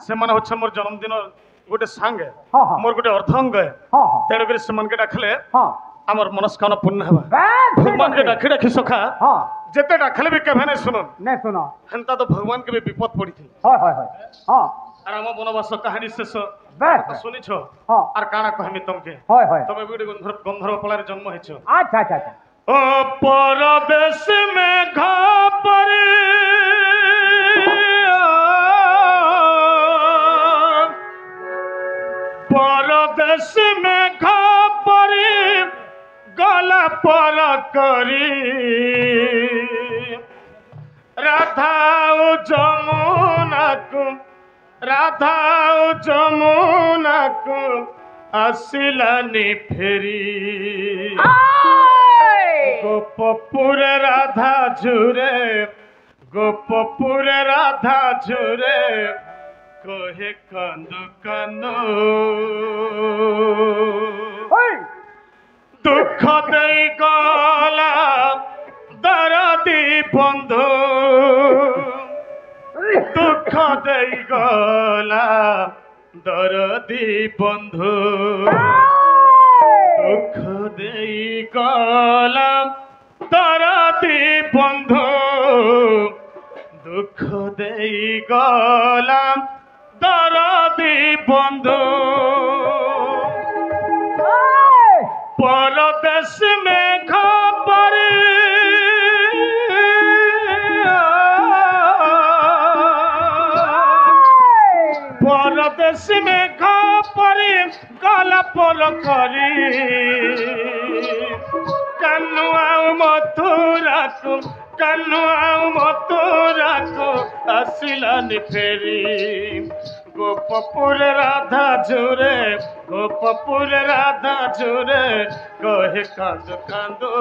से माने होछ मोर जन्मदिन गोटे सांगे हाँ हाँ मोर गोटे अर्धांग हाँ हाँ तेणुक से मन के डाखले हाँ आमर मनस्कामना पूर्ण हेबा भगवान के डाखी डाखी सखा हाँ जेते डाखले भी केभे नै सुनन नहीं सुनो हेंता तो भगवान के भी विपद पड़ी थी हाय हाय हाय हाँ আর আমার বনবাস কাহিনী শেষ बस শুনিছ हाँ আর কানা কহিমি তোমাকে हाय हाय তুমি বিড়ি গন্ধর্ব পলারে জন্ম হইছ अच्छा अच्छा अच्छा ও পরদেশ মে ঘাপরে পরদেশ মে ঘাপরে গলা পর করি রাধা ও যমুনাকু রাধা ও যমুনাকু আসিলানি ফেরি গোপপুরে রাধা ঝুরে গোপপুরে রাধা ঝুরে কহে কান্দু কান্দু দুঃখ দেই গলা দরদি বন্ধু দুঃখ দেই গলা দরদি বন্ধু দুঃখ দেই গলা দরদি বন্ধু দুঃখ দেই গলা দরদি বন্ধু পরদেশ মে খবরে পরদেশ মে খবরে গলা পর করি কানু আও মথুরাকু কানু আও মথুরাকু আসিলানি ফেরি গোপপুর রাধা ঝুরে গোপপুর রাধা ঝুরে কহে কান্দু কান্দু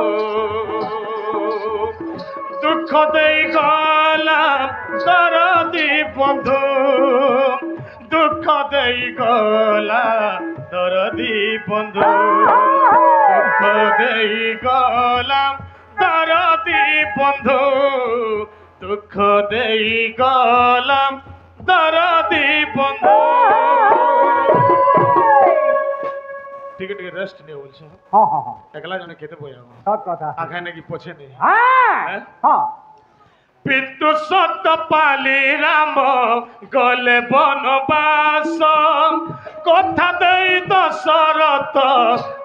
দুঃখ দেই গলাম দরদি বন্ধু দুঃখ দেই গলা দরদি বন্ধু দুঃখ দেই গলাম দরদি বন্ধু দুঃখ দেই গলাম দরদি বন্ধু টিকে টিকে রেস্ট নিয়ে বলছো हाँ हाँ हाँ একলা জনে খেতে বই আমার सब कथा আখায় নাকি পছে নেই हाँ हाँ পিতৃ সত্য পালি রাম গলে বনবাস কথা দেই দশরথ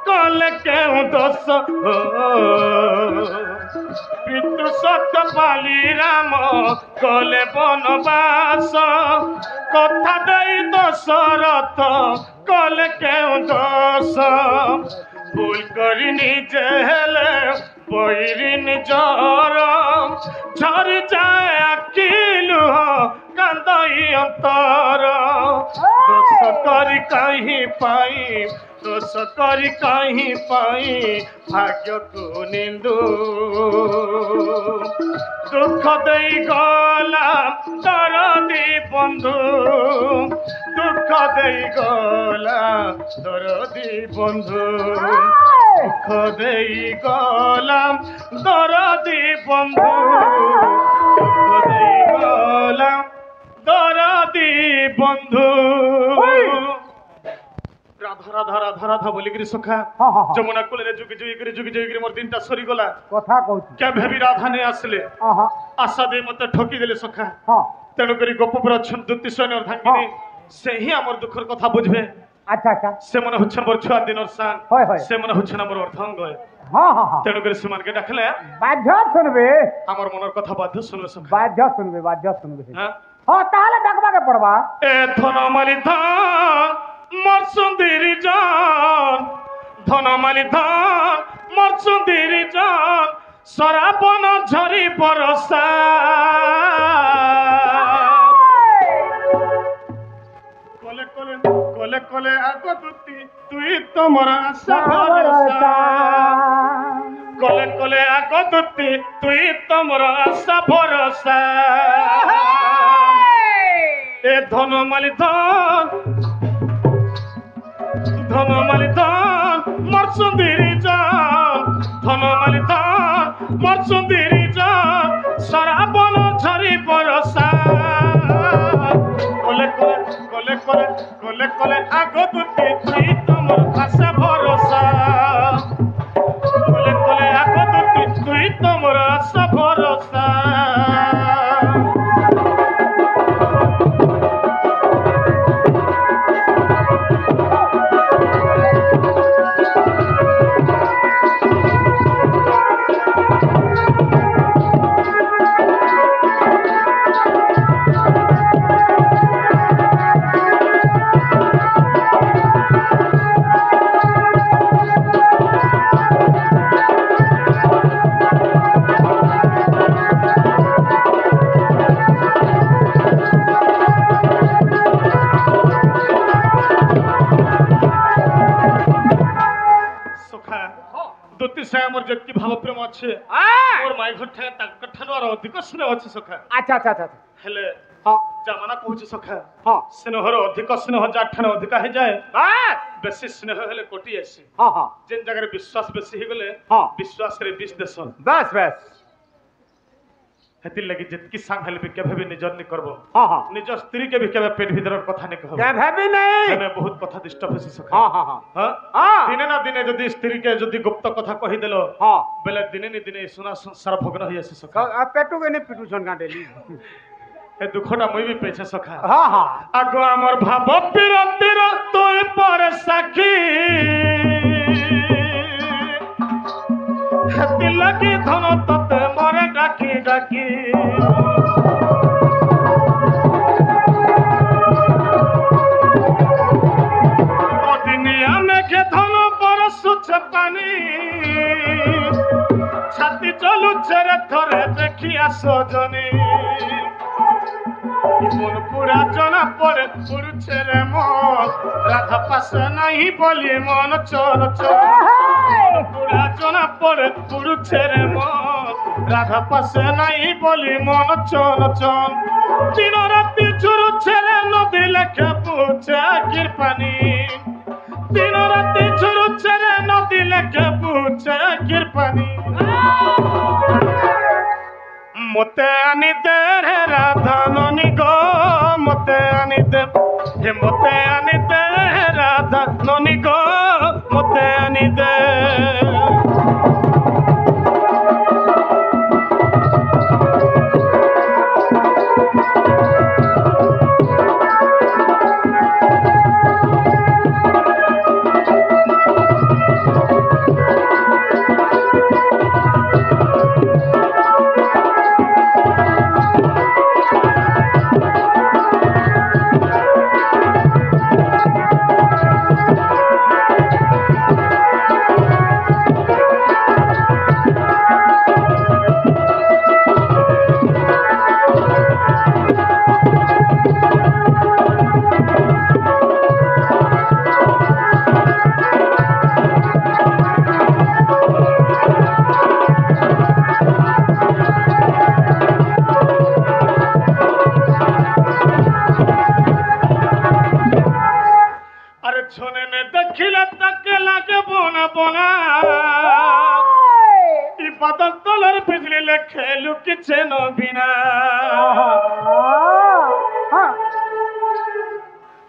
কলে কেউ দোষ পিতৃ সত্য পালি রাম গলে বনবাস কথা দেই দশরথ কলে কেউ দোষ ভুল করি নিজে হেলে বৈরি নিজর ঝরি যায় আখিলু কান্দাই অন্তর দোষ করি কাহি পাই দোষ করি কাহি পাই ভাগ্যকু নিন্দু দুঃখ দেই গলাম দরদি বন্ধু দুঃখ দেই গলাম দরদি বন্ধু দুঃখ দেই গলাম দরদি বন্ধু দুঃখ দেই গলাম দরদি বন্ধু রাধা রাধা রাধা রাধা বলিকি সখা हाँ हाँ हाँ যমুনা কোলে যুগে যুগে মোর দিনটা সরি গলা कथा कहूँ কে ভাবি রাধা নে আসলে हाँ हाँ আশা দেই মতে ঠকি দেলে সখা हाँ তেণু করি গোপপুর অছন দ্বিতীয় সৈন্য অর্ধাঙ্গিনী সে হি আমার দুঃখের কথা বুঝবে अच्छा अच्छा সে মনে হচ্ছে মোর ছুয়া দিনর সান হয় হয় সে মনে হচ্ছে না মোর অর্ধাঙ্গ हाँ हाँ हाँ তেণু করে সেমানকে ডাকলে बाध्य सुनबे আমার মনের কথা বাধ্য শুনবে সখা बाध्य सुनबे হ্যাঁ हाँ ताहले डाकबा के पड़बा এ ধনমালি ধন মোর সুন্দরী জান ধনমালি ধন মোর সুন্দরী জান সরাবন ঝরি বরসা কলে কলে কলে কলে আগতুতি তুই তোমার আশা ভরসা কলে কলে আগতুতি তুই তোমার আশা ভরসা এ ধনমালি ধন ধনমালি ধন মোর সুন্দরী জান ধনমালি ধন মোর সুন্দরী জান সরাবন ঝরি বরসা কলে কলে কলে কলে কলে কলে আগো দুটি তুই তোমার আশা ভরসা কলে কলে আগো দুটি তুই তোমার আশা ভরসা যেতি ভাব প্রেম আছে মোর মাই ঘর ঠে তাক ঠানো আর অধিক স্নেহ আছে সখা আচ্ছা আচ্ছা আচ্ছা হেলে হ্যাঁ জামানা কହୁଛି সখা হ্যাঁ স্নেহর অধিক স্নেহ যার ঠানো অধিক হয়ে যায় বাস বেশি স্নেহ হেলে কোটি আসে হ্যাঁ হ্যাঁ যেন জায়গায় বিশ্বাস বেশি হয়ে গেলে হ্যাঁ বিশ্বাস রে বিষ দেশ বাস বাস হেতির লাগি যেতকি সাং হেলে বি কেবে নিজর নি করব হ্যাঁ হ্যাঁ নিজ স্ত্রী কে বি কেবে পেট ভিতরের কথা নি কহব কে ভাবি নাই এনে বহুত কথা ডিস্টার্ব হইছে সখা হ্যাঁ হ্যাঁ হ্যাঁ হ্যাঁ হ্যাঁ দিনে না দিনে যদি স্ত্রী কে যদি গুপ্ত কথা কহি দেলো হ্যাঁ বেলে দিনে নি দিনে সোনা সংসার ভগ্ন হই আছে সখা পেটু কেনে পিটুছন গাঁডেলি এ দুঃখটা মই বি পেছে সখা হ্যাঁ হ্যাঁ আগো আমার ভাব পিরতির তুই পর সাক্ষী হাতি লাগি ধন ততে মরে ডাকি ডাকি অদিনিয়া মেঘে ধন বরসুছে পানি ছাতি চলুছে রে থরে দেখি আসজনী মন পুরা জনা পড়ে পুরুছে রে মন রাধা পাশে নাই বলি মন চল চল পুরা জনা পড়ে পুরুছে রে মন রাধা পাশে নাই বলি মন চল চল দিন রাতি ঝুরুছে রে নদী লেখে পুছে আখির পানি দিন রাতি ঝুরুছে রে নদী লেখে পুছে আখির পানি মতে আনি দে রে রাধা ননি গো মতে আনি দে হে মতে আনি দে রাধা ননি গো মতে আনি দে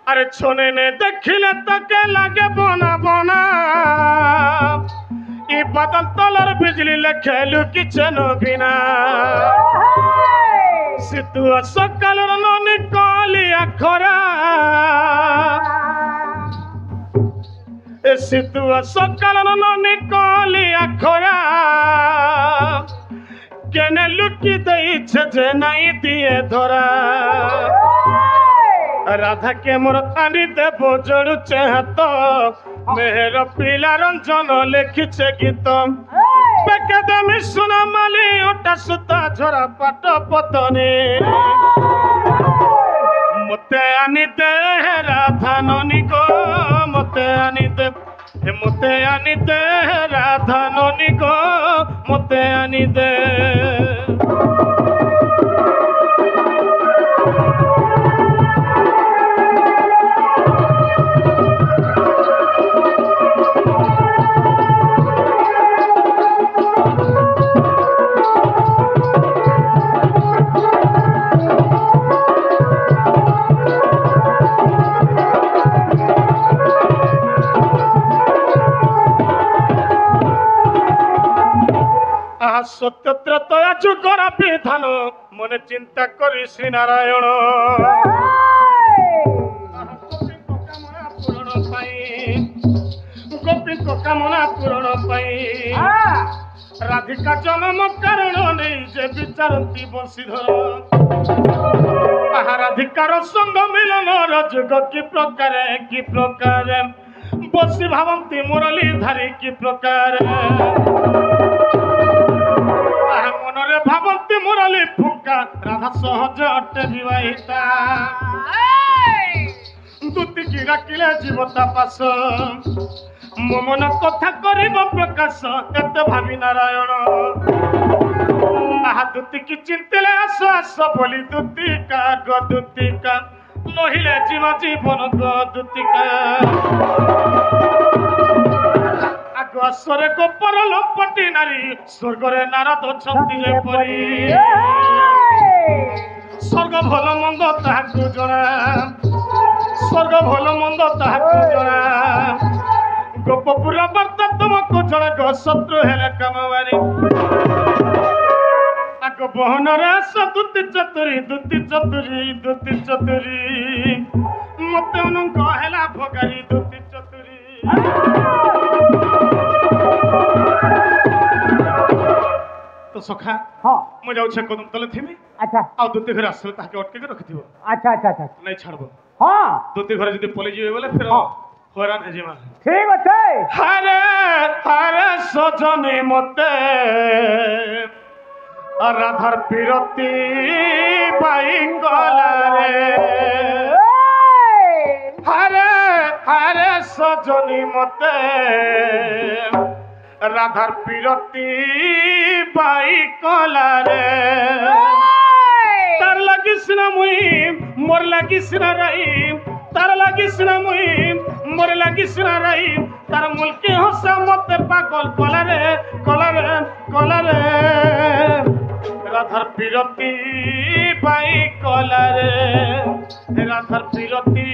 अरे छोने ने देखिले तके लागे बोना बोना ई बदल तलर बिजली ले खेलू किचन बिना सितुआ सकाल नो निकालिया खरा ए सितुआ सकाल नो निकालिया खरा केने लुकी दई छे जे नहीं दिए धरा राधा के मोर आनी देव जोड़ुचे हाथ मेहर पिला रंजन लिखिছে गीत बेकेदमी सुना माली ओटा सुता झरा पाट पतने मते आनी दे राधा ननी गो मते आनी दे मते आनी दे राधा ननी गो मते आनी दे আহা সত্যত্রতয়া যুগর বিধান মনে চিন্তা করি শ্রীনারায়ণ গোপীଙ୍କ কামনা পূରଣ ପାଇଁ ରାଧିକା ଜନ୍ମ କାରଣ ନେଇ ଯେ ବିଚାରନ୍ତି ବଂଶୀଧର ଆହା ରାଧିକାର ସଙ୍ଗ ମିଳନର ଯୁଗ କି ପ୍ରକାର ବସି ଭାବନ୍ତି ମୁରଲି ଧାରି କି ପ୍ରକାର ଆହା ମନରେ ଭାବନ୍ତି ମୁରଲି ଫୁଙ୍କା ରାଧା ସହଜ ଅଟେ ବିବାହିତା ଦୁତିକି ଡାକିଲେ ଯିବ ତା ପାଶ ମୋ ମନ କଥା କରିବ ପ୍ରକାଶ ଏତେ ଭାବି ନାରାୟଣ ଆହା ଦୁତିକି ଚିନ୍ତିଲେ ଆସ ଆସ ବୋଲି ଦୁତିକା ଗ ଦୁତିକା ନହିଲେ ଯିବ ଜୀବନ ଗ ଦୁତିକା ଆଗ ଆସରେ ଗୋପର ଲମ୍ପଟି ନାରୀ ସ୍ୱର୍ଗରେ ନାରଦ ଅଛନ୍ତି ଯେପରି ସ୍ୱର୍ଗ ଭଲ ମନ୍ଦ ତାହାକୁ ଜଣା ସ୍ୱର୍ଗ ଭଲ ମନ୍ଦ ତାହାକୁ ଜଣା ଗୋପପୁର ବାର୍ତ୍ତା ତୁମକୁ ଜଣା ଗ ଶତ୍ରୁ ହେଲେ କାମବାରୀ ଆଗ ବହନରେ ଆସ ଦୁତି ଚତୁରୀ ମତେ ଅନଙ୍ଗ ହେଲା ଭଗାରୀ ଦୁତି ଚତୁରୀ ତ ସଖା ମୁଁ ଯାଉଛି କଦମ ତଲେ ଥିମି अच्छा ଆଉ ଦୁତି ଘରେ ଆସିଲେ ତାହାକେ ଅଟକେଇକି ରଖିଥିବ अच्छा अच्छा अच्छा ନାଇଁ ଛାଡବ हाँ ଦୁତି ଘରେ ଯଦି ପଳେଇ ଯିବେ ବୋଲେ ଫେର ହଇରାଣ ହେଇଯିବା ठीक अच्छे हरे हरे सजनी मते राधार पिरती पाई गला रे हरे हरे सजनी मते राधार पिरती पाई गला रे तार लगी सिना मुई मोर लगी सिना रही तार लगी सिना मुई मोर लगी सिना रही तार मुल्की हंसा मते पागल कला रे राधार पिरती पाई कला रे राधार पिरती